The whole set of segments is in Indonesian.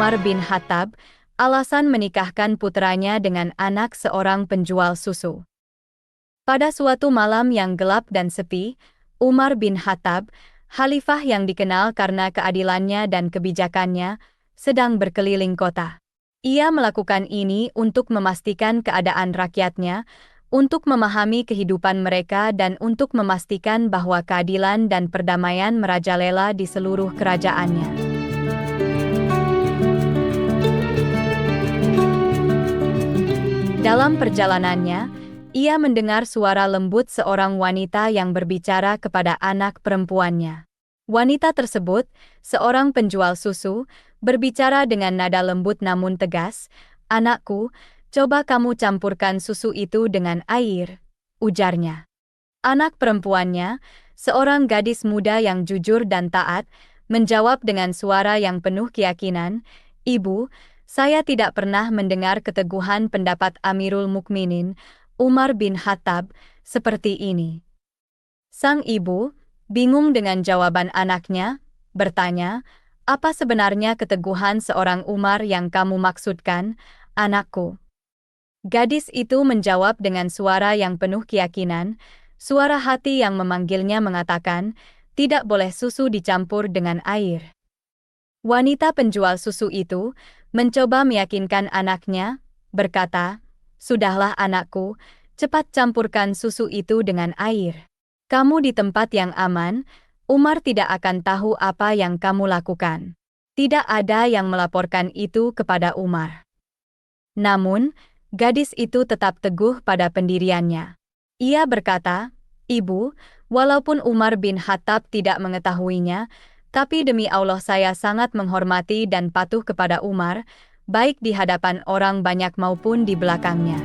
Umar bin Khattab, alasan menikahkan putranya dengan anak seorang penjual susu. Pada suatu malam yang gelap dan sepi, Umar bin Khattab, khalifah yang dikenal karena keadilannya dan kebijakannya, sedang berkeliling kota. Ia melakukan ini untuk memastikan keadaan rakyatnya, untuk memahami kehidupan mereka dan untuk memastikan bahwa keadilan dan perdamaian merajalela di seluruh kerajaannya. Dalam perjalanannya, ia mendengar suara lembut seorang wanita yang berbicara kepada anak perempuannya. Wanita tersebut, seorang penjual susu, berbicara dengan nada lembut namun tegas, "Anakku, coba kamu campurkan susu itu dengan air," ujarnya. Anak perempuannya, seorang gadis muda yang jujur dan taat, menjawab dengan suara yang penuh keyakinan, "Ibu, saya tidak pernah mendengar keteguhan pendapat Amirul Mukminin, Umar bin Khattab, seperti ini." Sang ibu, bingung dengan jawaban anaknya, bertanya, "Apa sebenarnya keteguhan seorang Umar yang kamu maksudkan, anakku?" Gadis itu menjawab dengan suara yang penuh keyakinan, suara hati yang memanggilnya mengatakan, "Tidak boleh susu dicampur dengan air." Wanita penjual susu itu mencoba meyakinkan anaknya, berkata, "Sudahlah anakku, cepat campurkan susu itu dengan air. Kamu di tempat yang aman, Umar tidak akan tahu apa yang kamu lakukan." Tidak ada yang melaporkan itu kepada Umar. Namun, gadis itu tetap teguh pada pendiriannya. Ia berkata, "Ibu, walaupun Umar bin Khattab tidak mengetahuinya, tapi demi Allah saya sangat menghormati dan patuh kepada Umar, baik di hadapan orang banyak maupun di belakangnya."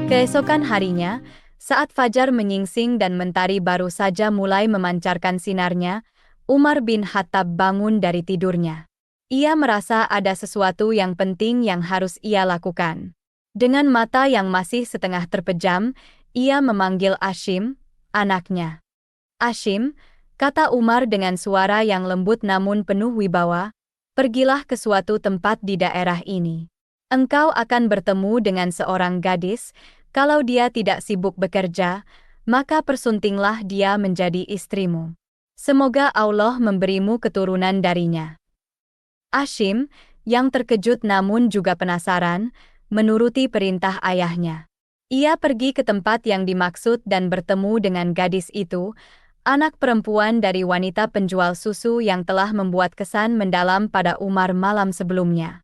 Keesokan harinya, saat fajar menyingsing dan mentari baru saja mulai memancarkan sinarnya, Umar bin Khattab bangun dari tidurnya. Ia merasa ada sesuatu yang penting yang harus ia lakukan. Dengan mata yang masih setengah terpejam, ia memanggil Ashim, anaknya. "Ashim," kata Umar dengan suara yang lembut namun penuh wibawa, "pergilah ke suatu tempat di daerah ini. Engkau akan bertemu dengan seorang gadis, kalau dia tidak sibuk bekerja, maka persuntinglah dia menjadi istrimu. Semoga Allah memberimu keturunan darinya." Ashim, yang terkejut namun juga penasaran, menuruti perintah ayahnya. Ia pergi ke tempat yang dimaksud dan bertemu dengan gadis itu, anak perempuan dari wanita penjual susu yang telah membuat kesan mendalam pada Umar malam sebelumnya.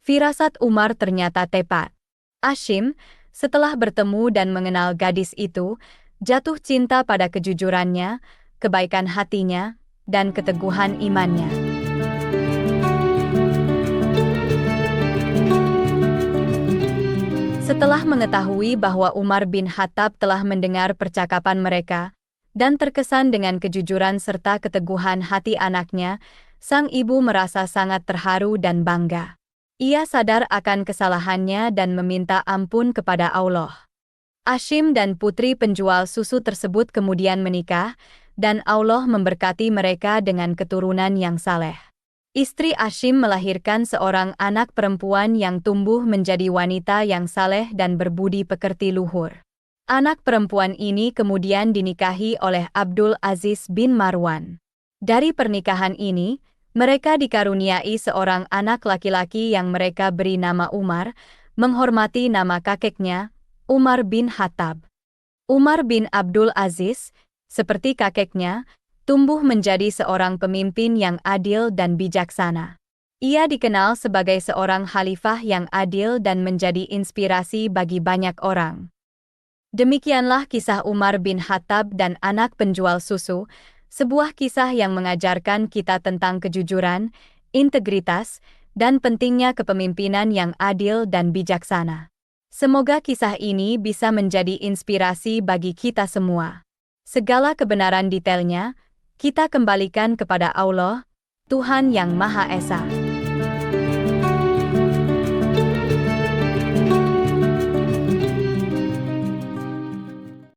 Firasat Umar ternyata tepat. Ashim, setelah bertemu dan mengenal gadis itu, jatuh cinta pada kejujurannya, kebaikan hatinya, dan keteguhan imannya. Setelah mengetahui bahwa Umar bin Khattab telah mendengar percakapan mereka, dan terkesan dengan kejujuran serta keteguhan hati anaknya, sang ibu merasa sangat terharu dan bangga. Ia sadar akan kesalahannya dan meminta ampun kepada Allah. Ashim dan putri penjual susu tersebut kemudian menikah, dan Allah memberkati mereka dengan keturunan yang saleh. Istri Ashim melahirkan seorang anak perempuan yang tumbuh menjadi wanita yang saleh dan berbudi pekerti luhur. Anak perempuan ini kemudian dinikahi oleh Abdul Aziz bin Marwan. Dari pernikahan ini, mereka dikaruniai seorang anak laki-laki yang mereka beri nama Umar, menghormati nama kakeknya, Umar bin Khattab. Umar bin Abdul Aziz, seperti kakeknya, tumbuh menjadi seorang pemimpin yang adil dan bijaksana. Ia dikenal sebagai seorang khalifah yang adil dan menjadi inspirasi bagi banyak orang. Demikianlah kisah Umar bin Khattab dan anak penjual susu, sebuah kisah yang mengajarkan kita tentang kejujuran, integritas, dan pentingnya kepemimpinan yang adil dan bijaksana. Semoga kisah ini bisa menjadi inspirasi bagi kita semua. Segala kebenaran detailnya, kita kembalikan kepada Allah, Tuhan yang Maha Esa.